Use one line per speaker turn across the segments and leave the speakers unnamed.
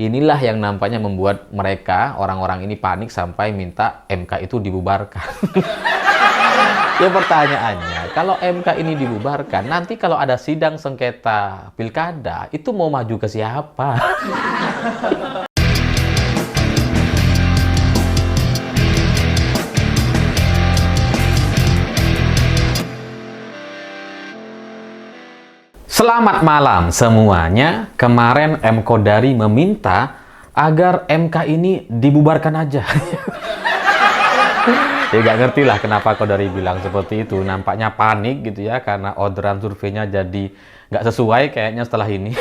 Inilah yang nampaknya membuat mereka, orang-orang ini panik sampai minta MK itu dibubarkan. Ya pertanyaannya, kalau MK ini dibubarkan, nanti kalau ada sidang sengketa pilkada, itu mau maju ke siapa? Selamat malam semuanya. Kemarin M. Kodari meminta agar MK ini dibubarkan aja. Ya gak ngerti lah kenapa Kodari bilang seperti itu. Nampaknya panik gitu ya, karena orderan surveinya jadi gak sesuai kayaknya setelah ini.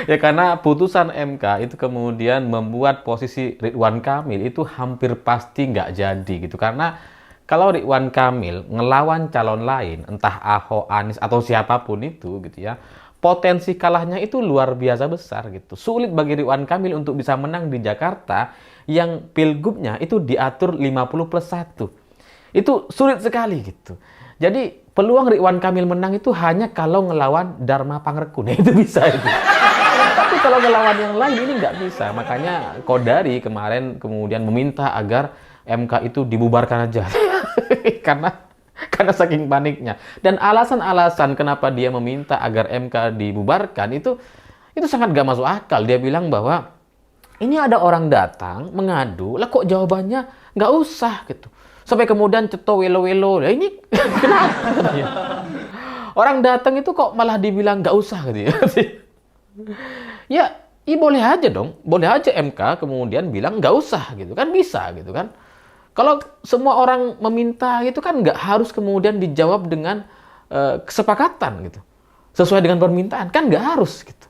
Ya karena putusan MK itu kemudian membuat posisi Ridwan Kamil itu hampir pasti nggak jadi gitu. Karena kalau Ridwan Kamil ngelawan calon lain, entah Ahok, Anies, atau siapapun itu gitu ya, potensi kalahnya itu luar biasa besar gitu. Sulit bagi Ridwan Kamil untuk bisa menang di Jakarta yang pilgubnya itu diatur 50+1. Itu sulit sekali gitu. Jadi peluang Ridwan Kamil menang itu hanya kalau ngelawan Dharma Pangrekun. Itu bisa itu. Tapi kalau ngelawan yang lain ini nggak bisa. Makanya Kodari kemarin kemudian meminta agar MK itu dibubarkan aja. karena saking paniknya. Dan alasan-alasan kenapa dia meminta agar MK dibubarkan itu sangat gak masuk akal. Dia bilang bahwa ini ada orang datang mengadu, lah kok jawabannya nggak usah gitu. Sampai kemudian ceto welo-welo. Lah ini kenapa katanya? Orang datang itu kok malah dibilang nggak usah gitu ya. Ya, boleh aja dong. Boleh aja MK kemudian bilang nggak usah gitu kan, bisa gitu kan. Kalau semua orang meminta itu kan nggak harus kemudian dijawab dengan kesepakatan gitu. Sesuai dengan permintaan, kan nggak harus gitu.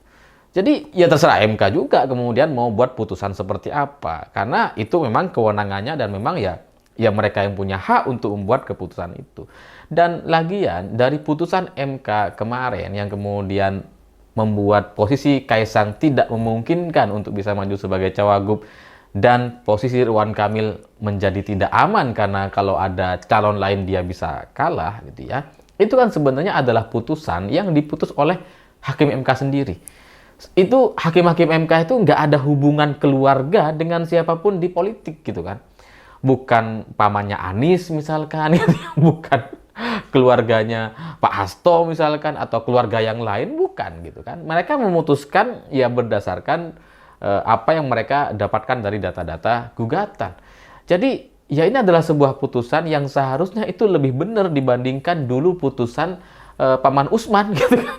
Jadi ya terserah MK juga kemudian mau buat putusan seperti apa. Karena itu memang kewenangannya dan memang ya mereka yang punya hak untuk membuat keputusan itu. Dan lagian dari putusan MK kemarin yang kemudian membuat posisi Kaisang tidak memungkinkan untuk bisa maju sebagai cawagup, dan posisi Ridwan Kamil menjadi tidak aman karena kalau ada calon lain dia bisa kalah gitu ya. Itu kan sebenarnya adalah putusan yang diputus oleh Hakim MK sendiri. Itu hakim-hakim MK itu nggak ada hubungan keluarga dengan siapapun di politik gitu kan. Bukan pamannya Anies misalkan, bukan keluarganya Pak Hasto misalkan, atau keluarga yang lain, bukan gitu kan. Mereka memutuskan ya berdasarkan apa yang mereka dapatkan dari data-data gugatan. Jadi ya ini adalah sebuah putusan yang seharusnya itu lebih benar dibandingkan dulu putusan Paman Usman gitu kan.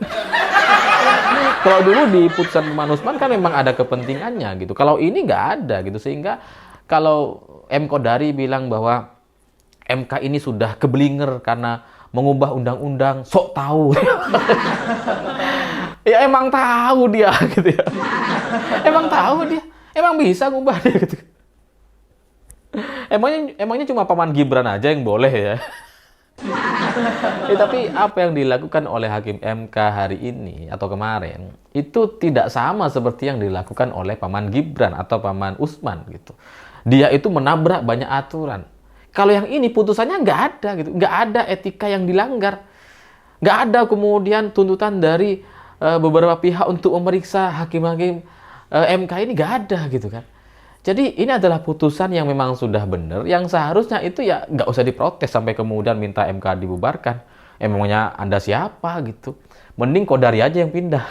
Kalau dulu di putusan Paman Usman kan memang ada kepentingannya gitu. Kalau ini nggak ada gitu, sehingga kalau M. Kodari bilang bahwa MK ini sudah keblinger karena mengubah undang-undang, sok tahu. Ya emang tahu dia gitu ya. Emang tahu dia. Emang bisa ngubah dia gitu. Emangnya cuma Paman Gibran aja yang boleh ya. Tapi apa yang dilakukan oleh Hakim MK hari ini atau kemarin itu tidak sama seperti yang dilakukan oleh Paman Gibran atau Paman Usman gitu. Dia itu menabrak banyak aturan. Kalau yang ini putusannya nggak ada gitu, nggak ada etika yang dilanggar, nggak ada kemudian tuntutan dari beberapa pihak untuk memeriksa hakim-hakim MK ini, nggak ada gitu kan. Jadi ini adalah putusan yang memang sudah benar, yang seharusnya itu ya nggak usah diprotes sampai kemudian minta MK dibubarkan. Emangnya Anda siapa gitu? Mending Kodari aja yang pindah.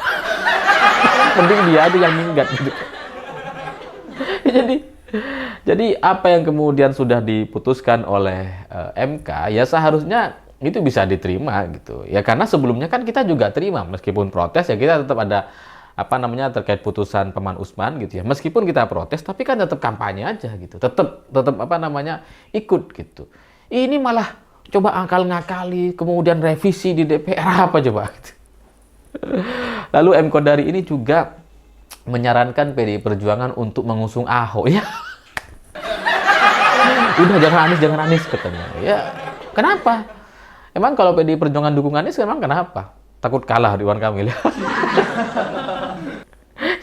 Mending dia aja yang minggat gitu. Jadi apa yang kemudian sudah diputuskan oleh MK ya seharusnya itu bisa diterima gitu. Ya karena sebelumnya kan kita juga terima, meskipun protes ya kita tetap ada terkait putusan Paman Usman gitu ya. Meskipun kita protes tapi kan tetap kampanye aja gitu. Tetap ikut gitu. Ini malah coba akal-ngakali kemudian revisi di DPR apa coba gitu. Lalu M. Kodari ini juga menyarankan PDI Perjuangan untuk mengusung Ahok ya. Udah jangan Anies katanya. Ya, kenapa? Emang kalau PDI Perjuangan dukung Anies emang kenapa? Takut kalah Ridwan Kamil.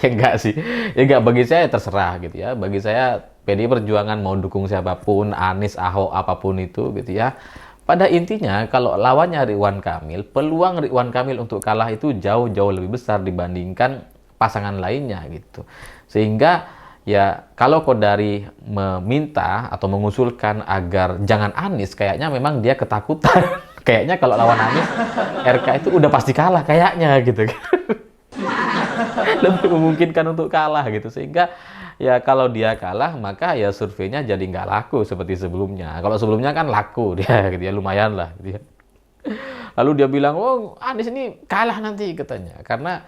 Ya enggak sih. Ya enggak, bagi saya terserah gitu ya. Bagi saya PDI Perjuangan mau dukung siapapun, Anies, Ahok, apapun itu gitu ya. Pada intinya kalau lawannya Ridwan Kamil, peluang Ridwan Kamil untuk kalah itu jauh-jauh lebih besar dibandingkan pasangan lainnya gitu. Sehingga ya kalau Kodari meminta atau mengusulkan agar jangan Anies, kayaknya memang dia ketakutan. Kayaknya kalau lawan Anies, RK itu udah pasti kalah kayaknya gitu. Lebih memungkinkan untuk kalah gitu. Sehingga ya kalau dia kalah maka ya surveinya jadi nggak laku seperti sebelumnya. Kalau sebelumnya kan laku dia gitu ya, lumayan lah gitu ya. Lalu dia bilang, oh Anies ini kalah nanti katanya. Karena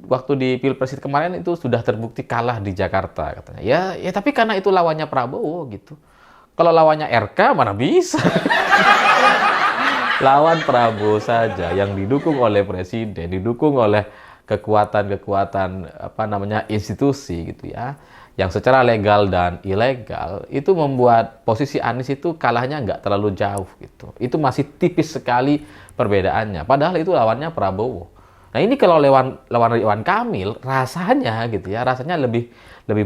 waktu di Pilpres kemarin itu sudah terbukti kalah di Jakarta katanya. Ya tapi karena itu lawannya Prabowo gitu. Kalau lawannya RK mana bisa. Lawan Prabowo saja yang didukung oleh presiden, didukung oleh kekuatan-kekuatan institusi gitu ya, yang secara legal dan ilegal, itu membuat posisi Anies itu kalahnya nggak terlalu jauh gitu. Itu masih tipis sekali perbedaannya. Padahal itu lawannya Prabowo. Nah ini kalau lawan Ridwan Kamil rasanya gitu ya, rasanya lebih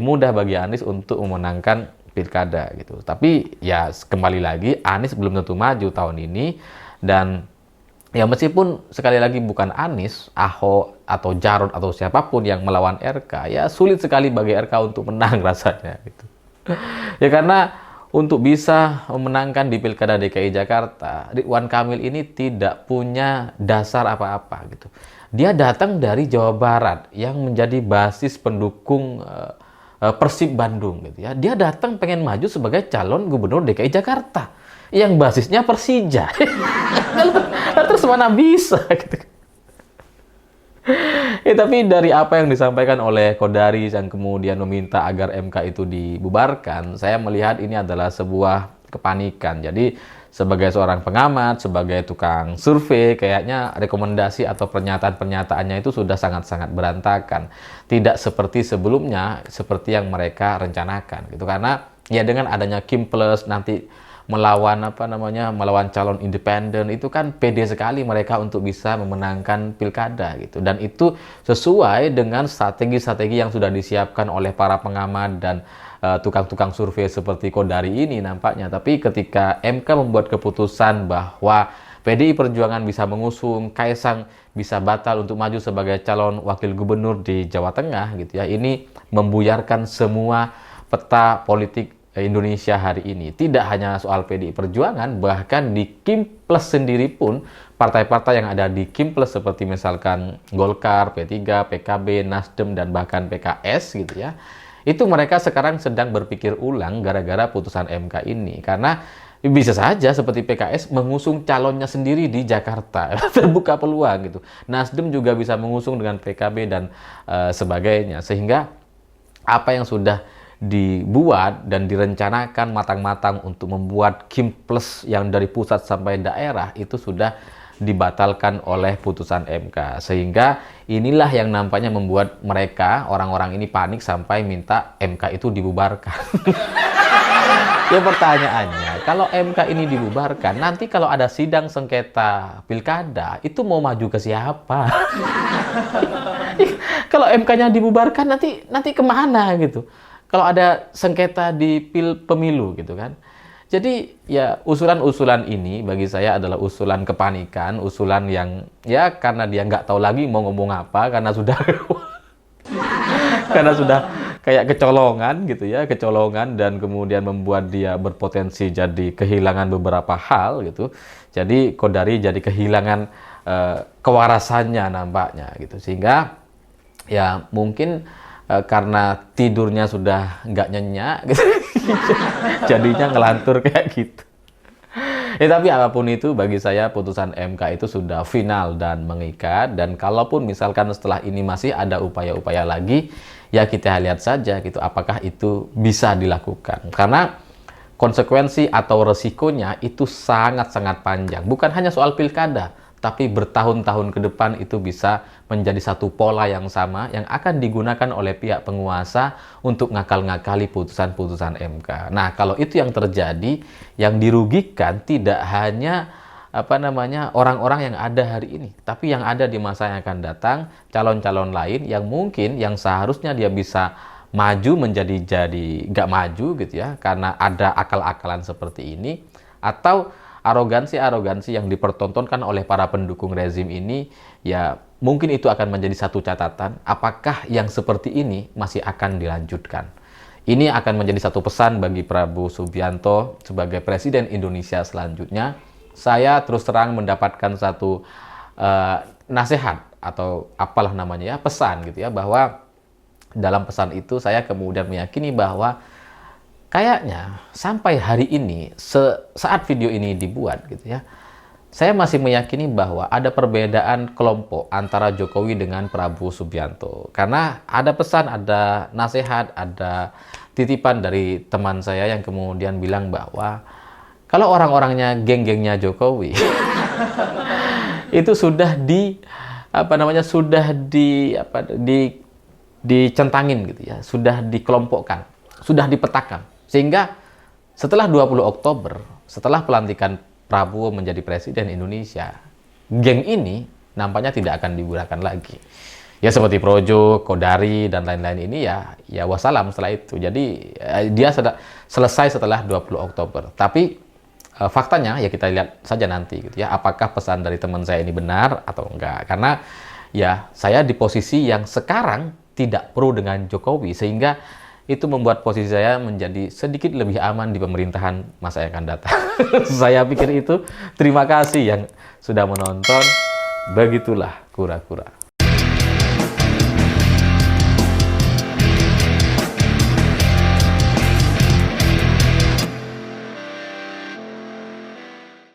mudah bagi Anies untuk memenangkan pilkada gitu. Tapi ya kembali lagi Anies belum tentu maju tahun ini, dan ya meskipun sekali lagi bukan Anies, Ahok atau Jarot atau siapapun yang melawan RK, ya sulit sekali bagi RK untuk menang rasanya gitu. Ya karena untuk bisa memenangkan di Pilkada DKI Jakarta, Ridwan Kamil ini tidak punya dasar apa-apa gitu. Dia datang dari Jawa Barat yang menjadi basis pendukung Persib Bandung gitu ya. Dia datang pengen maju sebagai calon gubernur DKI Jakarta yang basisnya Persija. Terus mana bisa gitu. Tapi dari apa yang disampaikan oleh Kodari yang kemudian meminta agar MK itu dibubarkan, saya melihat ini adalah sebuah kepanikan. Jadi sebagai seorang pengamat, sebagai tukang survei, kayaknya rekomendasi atau pernyataan-pernyataannya itu sudah sangat-sangat berantakan. Tidak seperti sebelumnya, seperti yang mereka rencanakan gitu. Karena ya dengan adanya Kim Plus nanti melawan melawan calon independen, itu kan pede sekali mereka untuk bisa memenangkan pilkada gitu, dan itu sesuai dengan strategi-strategi yang sudah disiapkan oleh para pengamat dan tukang-tukang survei seperti Kodari ini nampaknya. Tapi ketika MK membuat keputusan bahwa PDI Perjuangan bisa mengusung Kaisang bisa batal untuk maju sebagai calon wakil gubernur di Jawa Tengah gitu ya, ini membuyarkan semua peta politik Indonesia hari ini. Tidak hanya soal PDI Perjuangan, bahkan di Kim Plus sendiri pun partai-partai yang ada di Kim Plus seperti misalkan Golkar, P3, PKB, Nasdem, dan bahkan PKS gitu ya, itu mereka sekarang sedang berpikir ulang gara-gara putusan MK ini. Karena bisa saja seperti PKS mengusung calonnya sendiri di Jakarta. Terbuka peluang gitu. Nasdem juga bisa mengusung dengan PKB dan sebagainya. Sehingga apa yang sudah dibuat dan direncanakan matang-matang untuk membuat Kim Plus yang dari pusat sampai daerah itu sudah dibatalkan oleh putusan MK. Sehingga inilah yang nampaknya membuat mereka, orang-orang ini panik sampai minta MK itu dibubarkan. Ya pertanyaannya, kalau MK ini dibubarkan, nanti kalau ada sidang sengketa pilkada, itu mau maju ke siapa? Kalau MK-nya dibubarkan, nanti kemana gitu? Kalau ada sengketa di pemilu gitu kan. Jadi ya usulan-usulan ini bagi saya adalah usulan kepanikan, usulan yang ya karena dia nggak tahu lagi mau ngomong apa, karena sudah kayak kecolongan gitu ya, kecolongan, dan kemudian membuat dia berpotensi jadi kehilangan beberapa hal gitu. Jadi Kodari jadi kehilangan kewarasannya nampaknya gitu. Sehingga ya mungkin karena tidurnya sudah nggak nyenyak gitu. Jadinya ngelantur kayak gitu. Tapi apapun itu, bagi saya putusan MK itu sudah final dan mengikat. Dan kalaupun misalkan setelah ini masih ada upaya-upaya lagi, ya kita lihat saja gitu apakah itu bisa dilakukan. Karena konsekuensi atau resikonya itu sangat-sangat panjang. Bukan hanya soal pilkada, tapi bertahun-tahun ke depan itu bisa menjadi satu pola yang sama yang akan digunakan oleh pihak penguasa untuk ngakal-ngakali putusan-putusan MK. Nah, kalau itu yang terjadi, yang dirugikan tidak hanya orang-orang yang ada hari ini, tapi yang ada di masa yang akan datang, calon-calon lain yang mungkin yang seharusnya dia bisa maju menjadi nggak maju gitu ya, karena ada akal-akalan seperti ini, atau arogansi-arogansi yang dipertontonkan oleh para pendukung rezim ini ya mungkin itu akan menjadi satu catatan, apakah yang seperti ini masih akan dilanjutkan. Ini akan menjadi satu pesan bagi Prabowo Subianto sebagai Presiden Indonesia selanjutnya. Saya terus terang mendapatkan satu nasihat atau apalah namanya ya, pesan gitu ya, bahwa dalam pesan itu saya kemudian meyakini bahwa kayaknya sampai hari ini, saat video ini dibuat gitu ya, saya masih meyakini bahwa ada perbedaan kelompok antara Jokowi dengan Prabowo Subianto. Karena ada pesan, ada nasihat, ada titipan dari teman saya yang kemudian bilang bahwa kalau orang-orangnya geng-gengnya Jokowi itu sudah dicentangin gitu ya, sudah dikelompokkan, sudah dipetakan. Sehingga setelah 20 Oktober, setelah pelantikan Prabowo menjadi Presiden Indonesia, geng ini nampaknya tidak akan digunakan lagi. Ya seperti Projo, Kodari, dan lain-lain ini ya wassalam setelah itu. Jadi dia selesai setelah 20 Oktober. Tapi faktanya ya kita lihat saja nanti gitu ya, apakah pesan dari teman saya ini benar atau enggak. Karena ya saya di posisi yang sekarang tidak pro dengan Jokowi, sehingga itu membuat posisi saya menjadi sedikit lebih aman di pemerintahan masa yang akan datang. Saya pikir itu. Terima kasih yang sudah menonton. Begitulah kura-kura.